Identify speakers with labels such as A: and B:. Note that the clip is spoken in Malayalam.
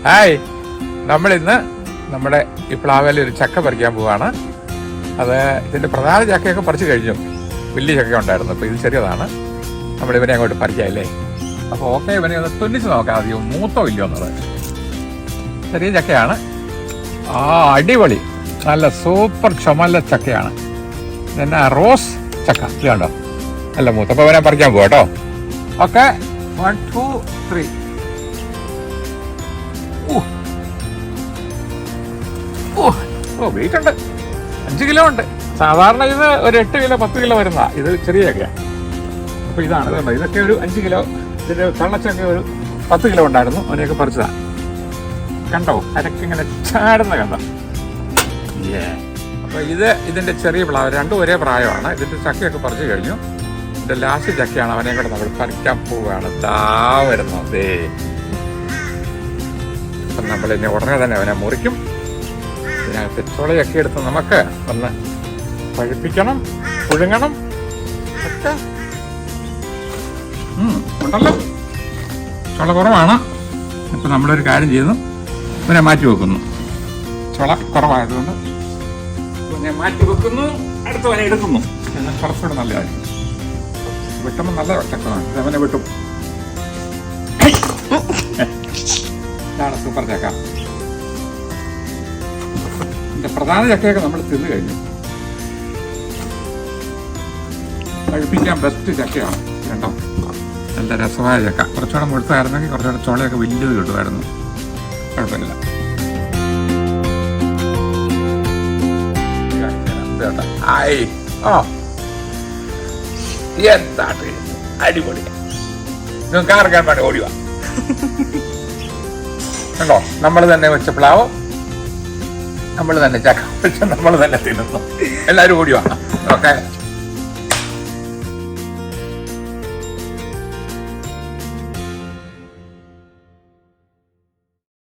A: ഹായ്, നമ്മളിന്ന് നമ്മുടെ ഈ പ്ലാവിൽ ഒരു ചക്ക പറിക്കാൻ പോവാണ്. അത് ഇതിന്റെ പ്രധാന ചക്കയൊക്കെ പറിച്ചു കഴിഞ്ഞു. വലിയ ചക്ക ഉണ്ടായിരുന്നു, അപ്പോൾ ഇത് ചെറിയതാണ്. നമ്മളിവനെ അങ്ങോട്ട് പറിക്കാമല്ലേ? അപ്പോൾ ഓക്കെ, ഇവനെ ഒന്ന് തുന്നിച്ച് നോക്കാം ആദ്യം, മൂത്തോ ഇല്ലയോ എന്നുള്ളത്. ചെറിയ ചക്കയാണ്. അടിപൊളി, നല്ല സൂപ്പർ ചുമല ചക്കയാണ്. പിന്നെ റോസ് ചക്ക, ഇത് കണ്ടോ, നല്ല മൂത്ത. അപ്പോൾ ഇവനെ പറിക്കാൻ പോവാം കേട്ടോ. ഓക്കെ, 1 2 3. വെയിറ്റ് ഉണ്ട്, 5 കിലോ ഉണ്ട്. സാധാരണ ഇത് ഒരു 8 കിലോ 10 കിലോ വരുന്ന, ഇത് ചെറിയ ചക്കയാണ്. അപ്പോൾ ഇതാണ് കണ്ടോ, ഇതൊക്കെ ഒരു 5 കിലോ. ഇതിന്റെ കള്ളച്ചക്ക ഒരു 10 കിലോ ഉണ്ടായിരുന്നു, അവനെയൊക്കെ പറിച്ചതാണ്. കണ്ടോ, അരക്കിങ്ങനെ ചാടുന്ന കണ്ടോ. അപ്പോൾ ഇതിന്റെ ചെറിയ പ്ലാവ്, രണ്ടും ഒരേ പ്രായമാണ്. ഇതിന്റെ ചക്കയൊക്കെ പറിച്ചു കഴിഞ്ഞു. ഇതിന്റെ ലാസ്റ്റ് ചക്കയാണ്, അവനെ കൂടെ നമ്മൾ പറിക്കാൻ പോവുകയാണ്. വരുന്നത് അപ്പം നമ്മൾ ഇനി ഉടനെ തന്നെ അവനെ മുറിക്കും. ഇതിനകത്ത് ചുളയൊക്കെ എടുത്ത് നമുക്ക് ഒന്ന് പഴുപ്പിക്കണം, പുഴുങ്ങണം ഒക്കെ ഉണ്ടല്ലോ. ചുള കുറവാണ്. ഇപ്പം നമ്മളൊരു കാര്യം ചെയ്യുന്നു, ഇവനെ മാറ്റി വെക്കുന്നു. ചുള കുറവായതുകൊണ്ട് ഇവനെ മാറ്റി വെക്കുന്നു, അടുത്തവനെ എടുക്കുന്നു. എന്നാൽ കുറച്ചുകൂടെ നല്ലതായിരിക്കും. വെട്ടുമ്പോൾ നല്ല ചക്കമാണ്, അവനെ വെട്ടും. ഇതാണ് സൂപ്പർ ചക്ക. ഇതിന്റെ പ്രധാന ചക്കയൊക്കെ നമ്മൾ തിന്നു കഴിഞ്ഞു. കഴിപ്പിക്കാൻ ബെസ്റ്റ് ചക്കയാണ്. കേട്ടോ, നല്ല രസമായ ചക്ക. കുറച്ചുകൂടെ മുഴുത്തായിരുന്നെങ്കിൽ കുറച്ചുകൂടെ ചോളയൊക്കെ വലിയത് കിട്ടുമായിരുന്നു. കുഴപ്പമില്ല. എന്താ അടിപൊളി. നിങ്ങൾക്ക് ആർക്കാൻ വേണ്ടി ഓടിവാ. കണ്ടോ, നമ്മൾ തന്നെ വെച്ച പ്ലാവ്, നമ്മൾ തന്നെ ചക്ക വെച്ച് നമ്മൾ തന്നെ തിന്നുന്നു. എല്ലാവരും ഓടിവാ. ഓക്കെ.